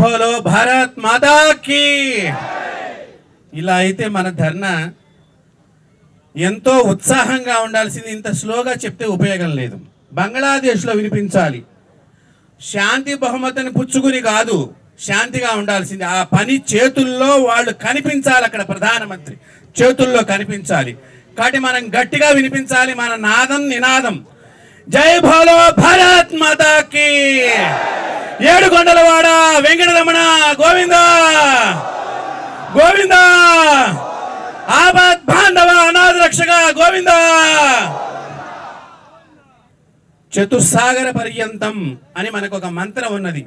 బోలో భారత్ మాతా కీ. ఇలా అయితే మన ధర్నా ఎంతో ఉత్సాహంగా ఉండాల్సింది. ఇంత స్లోగా చెప్తే ఉపయోగం లేదు. బంగ్లాదేశ్లో వినిపించాలి. శాంతి బహుమతిని పుచ్చుకుని కాదు, శాంతిగా ఉండాల్సింది. ఆ పని చేతుల్లో వాళ్ళు కనిపించాలి. అక్కడ ప్రధానమంత్రి చేతుల్లో కనిపించాలి. కాబట్టి మనం గట్టిగా వినిపించాలి మన నాదం నినాదం. జై భోలో భారత్ మాతా కీ. ఏడుకొండలవాడ వెంకటరమణ గోవిందా గోవిందా. ఆపద్ బాంధవ అనాథ రక్షక గోవిందా. చతుస్సాగర పర్యంతం అని మనకు ఒక మంత్రం ఉన్నది.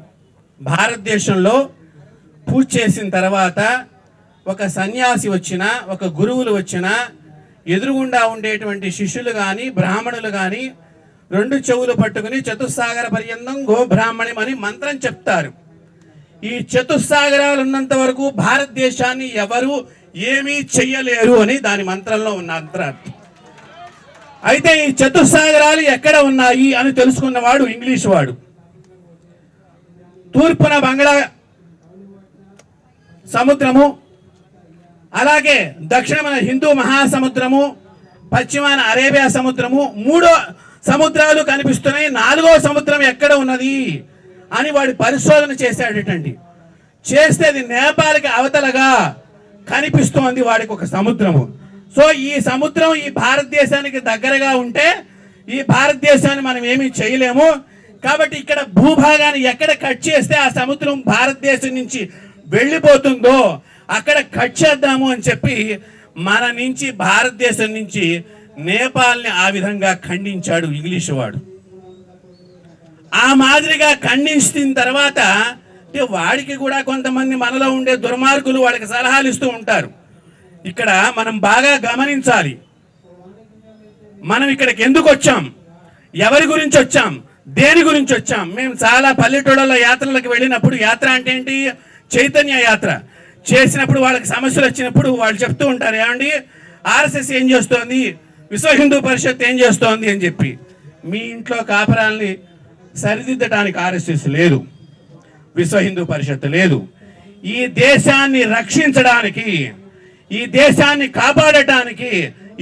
భారతదేశంలో పూజ చేసిన తర్వాత ఒక సన్యాసి వచ్చినా, ఒక గురువులు వచ్చినా, ఎదురుగుండా ఉండేటువంటి శిష్యులు కానీ బ్రాహ్మణులు కానీ రెండు చెవులు పట్టుకుని చతుస్సాగర పర్యంతం గో బ్రాహ్మణం అని మంత్రం చెప్తారు. ఈ చతుస్సాగరాలు ఉన్నంత వరకు భారతదేశాన్ని ఎవరు ఏమీ చెయ్యలేరు అని దాని మంత్రంలో ఉన్న అంతరార్థం. అయితే ఈ చతుస్సాగరాలు ఎక్కడ ఉన్నాయి అని తెలుసుకున్నవాడు ఇంగ్లీష్ వాడు. తూర్పున బంగాళా సముద్రము, అలాగే దక్షిణమైన హిందూ మహాసముద్రము, పశ్చిమాన అరేబియా సముద్రము, మూడో సముద్రాలు కనిపిస్తున్నాయి. నాలుగో సముద్రం ఎక్కడ ఉన్నది అని వాడు పరిశోధన చేశాడటండి. చేస్తే అది నేపాల్కి అవతలగా కనిపిస్తోంది వాడికి ఒక సముద్రము. సో ఈ సముద్రం ఈ భారతదేశానికి దగ్గరగా ఉంటే ఈ భారతదేశాన్ని మనం ఏమీ చేయలేము. కాబట్టి ఇక్కడ భూభాగాన్ని ఎక్కడ కట్ చేస్తే ఆ సముద్రం భారతదేశం నుంచి వెళ్ళిపోతుందో అక్కడ కట్ చేద్దాము అని చెప్పి మన నుంచి భారతదేశం నుంచి నేపాల్ని ఆ విధంగా ఖండించాడు ఇంగ్లీష్ వాడు. ఆ మాదిరిగా ఖండించిన తర్వాత వాడికి కూడా కొంతమంది మనలో ఉండే దుర్మార్గులు వాడికి సలహాలు ఇస్తూ ఉంటారు. ఇక్కడ మనం బాగా గమనించాలి. మనం ఇక్కడికి ఎందుకు వచ్చాం, ఎవరి గురించి వచ్చాం, దేని గురించి వచ్చాం. మేము చాలా పల్లెటూళ్ళ యాత్రలకు వెళ్ళినప్పుడు, యాత్ర అంటే ఏంటి, చైతన్య యాత్ర చేసినప్పుడు వాళ్ళకి సమస్యలు వచ్చినప్పుడు వాళ్ళు చెప్తూ ఉంటారు, ఏమండి ఆర్ఎస్ఎస్ ఏం చేస్తోంది, విశ్వ హిందూ పరిషత్ ఏం చేస్తోంది అని చెప్పి. మీ ఇంట్లో కాపురాల్ని సరిదిద్దడానికి ఆర్ఎస్ఎస్ లేదు, విశ్వ హిందూ పరిషత్ లేదు. ఈ దేశాన్ని రక్షించడానికి, ఈ దేశాన్ని కాపాడటానికి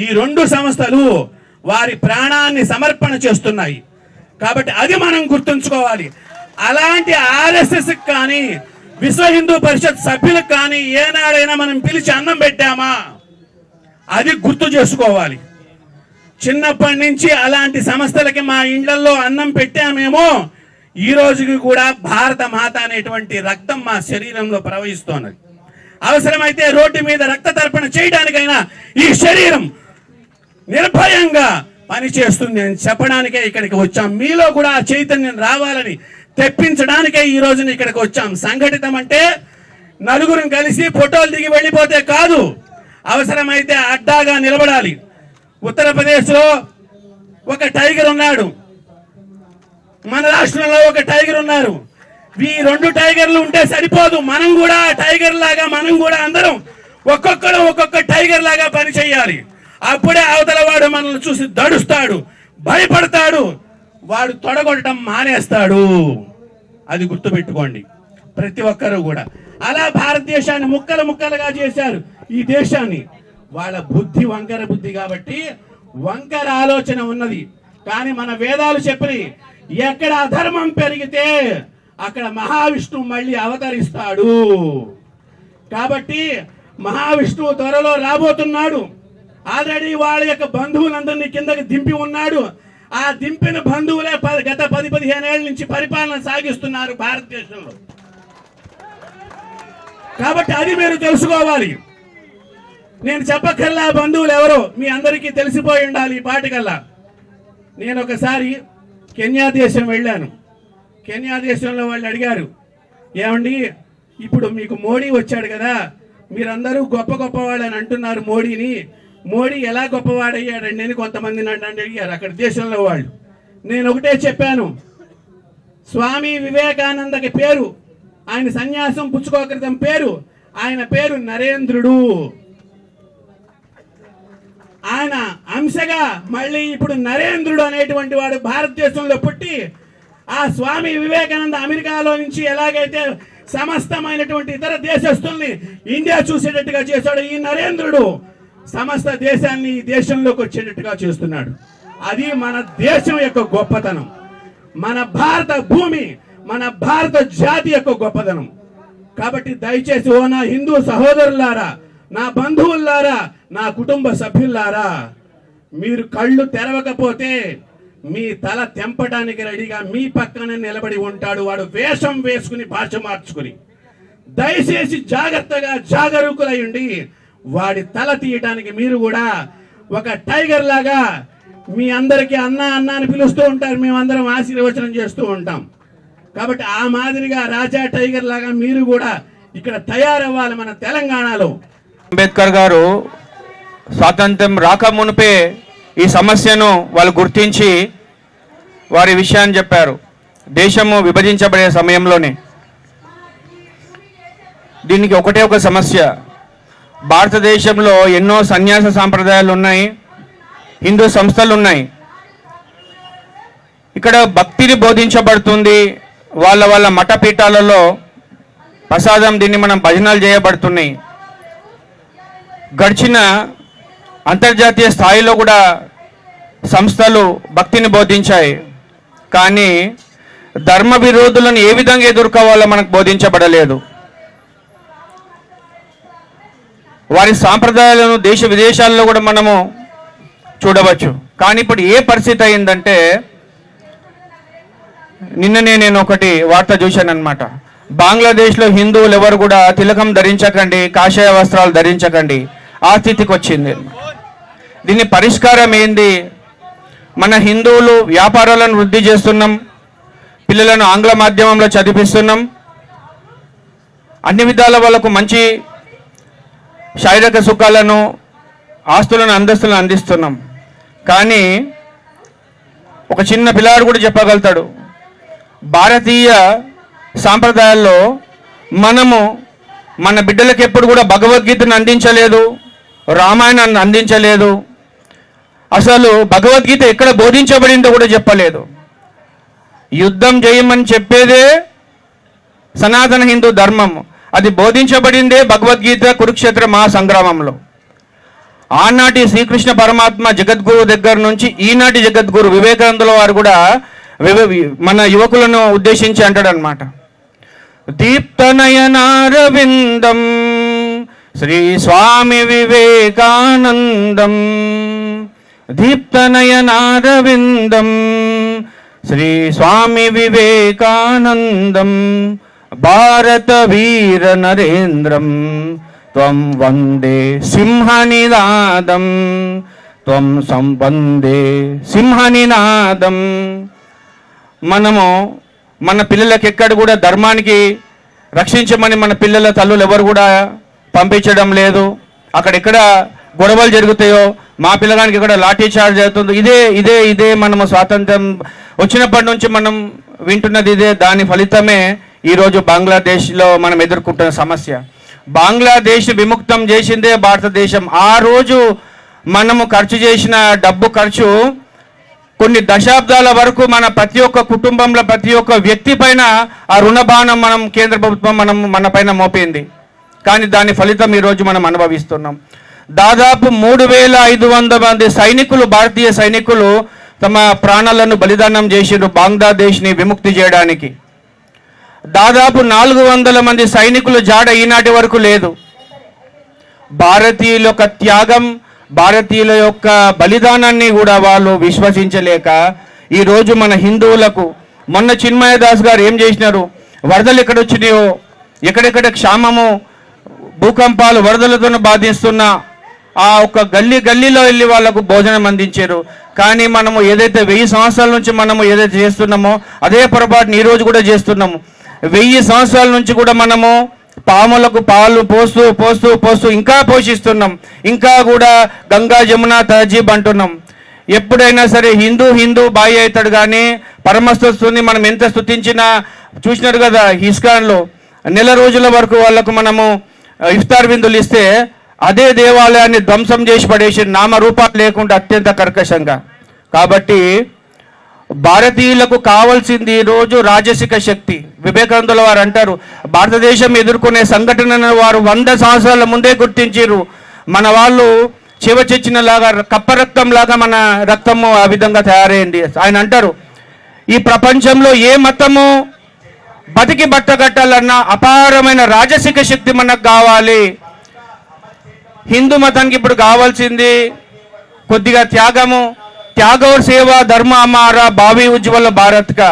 ఈ రెండు సంస్థలు వారి ప్రాణాన్ని సమర్పణ చేస్తున్నాయి. కాబట్టి అది మనం గుర్తుంచుకోవాలి. అలాంటి ఆర్ఎస్ఎస్ కానీ విశ్వ హిందూ పరిషత్ సభ్యులకు కానీ ఏనాడైనా మనం పిలిచి అన్నం పెట్టామా, అది గుర్తు చేసుకోవాలి. చిన్నప్పటి నుంచి అలాంటి సంస్థలకి మా ఇండ్లలో అన్నం పెట్టామేమో, ఈ రోజుకి కూడా భారత మాత అనేటువంటి రక్తం మా శరీరంలో ప్రవహిస్తున్నది. అవసరమైతే రోడ్డు మీద రక్త తర్పణ చేయడానికైనా ఈ శరీరం నిర్భయంగా పనిచేస్తుంది అని చెప్పడానికే ఇక్కడికి వచ్చాం. మీలో కూడా ఆ చైతన్యం రావాలని తెప్పించడానికే ఈ రోజున ఇక్కడికి వచ్చాం. సంఘటితం అంటే నలుగురం కలిసి ఫోటోలు దిగి వెళ్ళిపోతే కాదు, అవసరమైతే అడ్డాగా నిలబడాలి. ఉత్తరప్రదేశ్లో ఒక టైగర్ ఉన్నాడు, మన రాష్ట్రంలో ఒక టైగర్ ఉన్నారు. ఈ రెండు టైగర్లు ఉంటే సరిపోదు, మనం కూడా టైగర్ లాగా మనం కూడా అందరం ఒక్కొక్కడు ఒక్కొక్క టైగర్ లాగా పని చేయాలి. అప్పుడే అవతల వాడు మనల్ని చూసి దడుస్తాడు, భయపడతాడు, వాడు తొడగొట్టడం మానేస్తాడు. అది గుర్తుపెట్టుకోండి ప్రతి ఒక్కరూ కూడా. అలా భారతదేశాన్ని ముక్కలు ముక్కలుగా చేశారు ఈ దేశాన్ని. వాళ్ళ బుద్ధి వంకర బుద్ధి కాబట్టి వంకర ఆలోచన ఉన్నది. కానీ మన వేదాలు చెప్పి ఎక్కడ అధర్మం పెరిగితే అక్కడ మహావిష్ణువు మళ్ళీ అవతరిస్తాడు. కాబట్టి మహావిష్ణువు త్వరలో రాబోతున్నాడు. ఆల్రెడీ వాళ్ళ యొక్క బంధువులందరినీ కిందకి దింపి ఉన్నాడు. ఆ దింపిన బంధువులే గత 10-15 ఏళ్ల నుంచి పరిపాలన సాగిస్తున్నారు భారతదేశంలో. కాబట్టి అది మీరు తెలుసుకోవాలి. నేను చెప్పకల్లా బంధువులు ఎవరో మీ అందరికీ తెలిసిపోయి ఉండాలి ఈ పాటికల్లా. నేను ఒకసారి కెన్యా దేశం వెళ్ళాను. కెన్యా దేశంలో వాళ్ళు అడిగారు, ఏమండి ఇప్పుడు మీకు మోడీ వచ్చాడు కదా, మీరందరూ గొప్ప గొప్పవాడు అని అంటున్నారు మోడీని, మోడీ ఎలా గొప్పవాడయ్యాడండి అని కొంతమంది నన్ను అడిగారు అక్కడ దేశంలో వాళ్ళు. నేను ఒకటే చెప్పాను, స్వామి వివేకానందకి పేరు, ఆయన సన్యాసం పుచ్చుకోకృతం పేరు, ఆయన పేరు నరేంద్రుడు. ఆయన అంశగా మళ్ళీ ఇప్పుడు నరేంద్రుడు అనేటువంటి వాడు భారతదేశంలో పుట్టి, ఆ స్వామి వివేకానంద అమెరికాలో నుంచి ఎలాగైతే సమస్తమైనటువంటి ఇతర దేశస్తుల్ని ఇండియా చూసేటట్టుగా చేశాడు ఈ నరేంద్రుడు. సమస్త దేశాన్ని ఈ దేశంలోకి వచ్చేటట్టుగా చేస్తున్నాడు. అది మన దేశం యొక్క గొప్పతనం, మన భారత భూమి, మన భారత జాతి యొక్క గొప్పతనం. కాబట్టి దయచేసి ఓ నా హిందూ సహోదరులారా, నా బంధువులారా, నా కుటుంబ సభ్యులారా, మీరు కళ్ళు తెరవకపోతే మీ తల తెంపడానికి రెడీగా మీ పక్కనే నిలబడి ఉంటాడు వాడు, వేషం వేసుకుని భాష మార్చుకుని. దయచేసి జాగ్రత్తగా జాగరూకులై ఉండి వాడి తల తీయడానికి మీరు కూడా ఒక టైగర్ లాగా మీ అందరికీ అన్న అన్న అని పిలుస్తూ ఉంటారు, మేమందరం ఆశీర్వచనం చేస్తూ ఉంటాం. కాబట్టి ఆ మాదిరిగా రాజా టైగర్ లాగా మీరు కూడా ఇక్కడ తయారవ్వాలి మన తెలంగాణలో. అంబేద్కర్ గారు స్వాతంత్ర్యం రాకమునుపే ఈ సమస్యను వాళ్ళు గుర్తించి వారి విషయాన్ని చెప్పారు. దేశము విభజించబడే సమయంలోనే దీనికి ఒకటే ఒక సమస్య. భారతదేశంలో ఎన్నో సన్యాస సాంప్రదాయాలు ఉన్నాయి, హిందూ సంస్థలు ఉన్నాయి. ఇక్కడ భక్తిని బోధించబడుతుంది, వాళ్ళ వాళ్ళ మఠపీఠాలలో ప్రసాదం దీన్ని మనం భజనలు చేయబడుతున్నాయి. గడిచిన అంతర్జాతీయ స్థాయిలో కూడా సంస్థలు భక్తిని బోధించాయి. కానీ ధర్మ విరోధులను ఏ విధంగా ఎదుర్కోవాలో మనకు బోధించబడలేదు. వారి సాంప్రదాయాలను దేశ విదేశాల్లో కూడా మనము చూడవచ్చు. కానీ ఇప్పుడు ఏ పరిస్థితి అయిందంటే, నిన్ననే నేను ఒకటి వార్త చూశాను అనమాట. బంగ్లాదేశ్లో హిందువులు ఎవరు కూడా తిలకం ధరించకండి, కాషాయ వస్త్రాలు ధరించకండి, ఆ స్థితికి వచ్చింది. దీని పరిష్కారం ఏంది? మన హిందువులు వ్యాపారాలను వృద్ధి చేస్తున్నాం, పిల్లలను ఆంగ్ల మాధ్యమంలో చదివిస్తున్నాం, అన్ని విధాల వాళ్ళకు మంచి శారీరక సుఖాలను, ఆస్తులను, అంతస్తులను అందిస్తున్నాం. కానీ ఒక చిన్న పిల్లాడు కూడా చెప్పగలుగుతాడు, భారతీయ సాంప్రదాయాల్లో మనము మన బిడ్డలకు ఎప్పుడు కూడా భగవద్గీతను అందించలేదు, రామాయణాన్ని అందించలేదు, అసలు భగవద్గీత ఎక్కడ బోధించబడిందో కూడా చెప్పలేదు. యుద్ధం చేయమని చెప్పేదే సనాతన హిందూ ధర్మం, అది బోధించబడిందే భగవద్గీత కురుక్షేత్ర మహాసంగ్రామంలో. ఆనాటి శ్రీకృష్ణ పరమాత్మ జగద్గురు దగ్గర నుంచి ఈనాటి జగద్గురు వివేకానందుల వారు కూడా మన యువకులను ఉద్దేశించి అంటాడు అనమాట, దీప్తనయనారవిందం శ్రీ స్వామి వివేకానందం, దీప్తనయనారవిందం శ్రీ స్వామి వివేకానందం, భారత వీర నరేంద్రం త్వం వందే సింహనినాదం, త్వం సంవందే సింహనినాదం. మనము మన పిల్లలకి ఎక్కడ కూడా ధర్మానికి రక్షించమని మన పిల్లల తల్లులు ఎవరు కూడా పంపించడం లేదు. అక్కడెక్కడ గొడవలు జరుగుతాయో, మా పిల్లగానికి ఇక్కడ లాఠీ చార్జ్ అవుతుందో, ఇదే మనము స్వాతంత్రం వచ్చినప్పటి నుంచి మనం వింటున్నది ఇదే. దాని ఫలితమే ఈరోజు బంగ్లాదేశ్లో మనం ఎదుర్కొంటున్న సమస్య. బంగ్లాదేశ్ విముక్తం చేసిందే భారతదేశం. ఆ రోజు మనము ఖర్చు చేసిన డబ్బు ఖర్చు కొన్ని దశాబ్దాల వరకు మన ప్రతి ఒక్క కుటుంబంలో ప్రతి ఒక్క వ్యక్తి పైన ఆ రుణబాణం మనం కేంద్ర ప్రభుత్వం మన పైన మోపింది. కానీ దాని ఫలితం ఈరోజు మనం అనుభవిస్తున్నాం. దాదాపు 3500 మంది సైనికులు, భారతీయ సైనికులు తమ ప్రాణాలను బలిదానం చేసిరు బంగ్లాదేశ్ని విముక్తి చేయడానికి. దాదాపు 400 మంది సైనికులు జాడ ఈనాటి వరకు లేదు. భారతీయుల యొక్క త్యాగం, భారతీయుల యొక్క బలిదానాన్ని కూడా వాళ్ళు విశ్వసించలేక ఈరోజు మన హిందువులకు మొన్న చిన్మయ దాస్ గారు ఏం చేసినారు, వరదలు ఎక్కడ వచ్చినాయో, ఎక్కడెక్కడ క్షామము, భూకంపాలు, వరదలతో బాధిస్తున్న ఆ ఒక్క గల్లీలో వెళ్ళి వాళ్ళకు భోజనం అందించారు. కానీ మనము ఏదైతే 1000 సంవత్సరాల నుంచి మనము ఏదైతే చేస్తున్నామో అదే పొరపాటుని ఈరోజు కూడా చేస్తున్నాము. 1000 సంవత్సరాల నుంచి కూడా మనము పాములకు పాలు పోస్తూ పోస్తూ పోస్తూ ఇంకా పోషిస్తున్నాం, ఇంకా కూడా గంగా జమున తహజీబ్ అంటున్నాం. ఎప్పుడైనా సరే హిందూ బాయి అవుతాడు, కానీ పరమస్తుని మనం ఎంత స్తుతించినా, చూసినారు కదా ఇస్కాన్లో నెల రోజుల వరకు వాళ్ళకు మనము ఇఫ్తార్ విందులు ఇస్తే అదే దేవాలయాన్ని ధ్వంసం చేసి పడేసి నామరూపాలు లేకుండా అత్యంత కర్కశంగా. కాబట్టి భారతీయులకు కావాల్సింది ఈరోజు రాజసిక శక్తి, వివేకానందుల వారు అంటారు, భారతదేశం ఎదుర్కొనే సంఘటనను వారు 100 సంవత్సరాల ముందే గుర్తించారు. మన వాళ్ళు చివచెచ్చిన లాగా కప్ప రక్తం లాగా మన రక్తము ఆ విధంగా తయారైంది. ఆయన అంటారు, ఈ ప్రపంచంలో ఏ మతము బతికి బట్టగట్టాలన్నా అపారమైన రాజసిక శక్తి మనకు కావాలి. హిందూ మతానికి ఇప్పుడు కావాల్సింది కొద్దిగా త్యాగము. త్యాగో సేవ ధర్మ అమారా భావి ఉజ్వల భారత్గా.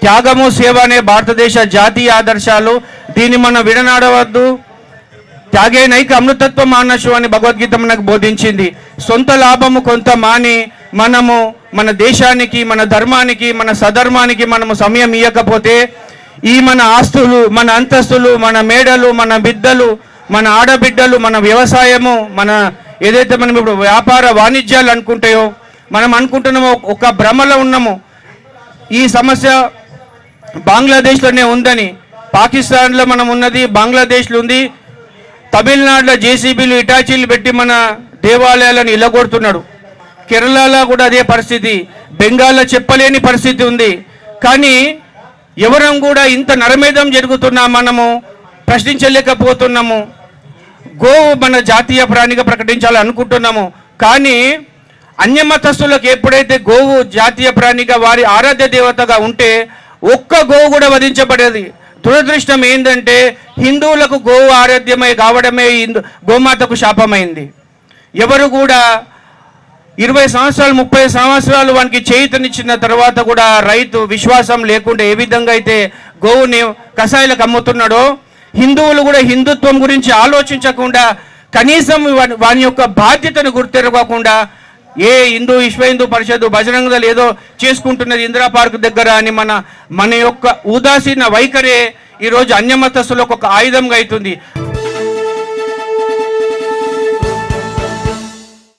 త్యాగము సేవ అనే భారతదేశ జాతీయ ఆదర్శాలు, దీన్ని మనం విడనాడవద్దు. త్యాగే నైక అమృతత్వ మానసు అని భగవద్గీత మనకు బోధించింది. సొంత లాభము కొంత మాని మనము మన దేశానికి, మన ధర్మానికి, మన సధర్మానికి మనము సమయం ఇవ్వకపోతే ఈ మన ఆస్తులు, మన అంతస్తులు, మన మేడలు, మన బిడ్డలు, మన ఆడబిడ్డలు, మన వ్యవసాయము, మన ఏదైతే మనం ఇప్పుడు వ్యాపార వాణిజ్యాలు అనుకుంటాయో, మనం అనుకుంటున్నామో ఒక భ్రమలో ఉన్నాము. ఈ సమస్య బంగ్లాదేశ్లోనే ఉందని. పాకిస్తాన్లో మనం ఉన్నది, బంగ్లాదేశ్లో ఉంది. తమిళనాడులో జేసీబీలు ఇటాచీలు పెట్టి మన దేవాలయాలను ఇల్లగొడుతున్నాడు. కేరళలో కూడా అదే పరిస్థితి, బెంగాల్లో చెప్పలేని పరిస్థితి ఉంది. కానీ ఎవరం కూడా ఇంత నరమేధం జరుగుతున్నా మనము ప్రశ్నించలేకపోతున్నాము. గోవు మన జాతీయ ప్రాణిగా ప్రకటించాలని అనుకుంటున్నాము. కానీ అన్యమతస్థులకు ఎప్పుడైతే గోవు జాతీయ ప్రాణిగా, వారి ఆరాధ్య దేవతగా ఉంటే ఒక్క గోవు కూడా వధించబడేది. దురదృష్టం ఏంటంటే హిందువులకు గోవు ఆరాధ్యమై కావడమే గోమాతకు శాపమైంది. ఎవరు కూడా 20 సంవత్సరాలు 30 సంవత్సరాలు వానికి చేయుతనిచ్చిన తర్వాత కూడా రైతు విశ్వాసం లేకుండా ఏ విధంగా అయితే గోవుని కషాయాలకు అమ్ముతున్నాడో, హిందువులు కూడా హిందుత్వం గురించి ఆలోచించకుండా, కనీసం వాని యొక్క బాధ్యతను గుర్తెరగకుండా ఏ విశ్వ హిందూ పరిషత్ బజరంగ దళ్ ఏదో చేసుకుంటున్నది ఇందిరా పార్క్ దగ్గర అని మన యొక్క ఉదాసీన వైఖరే ఈరోజు అన్యమతస్థులకు ఒక ఆయుధంగా అవుతుంది.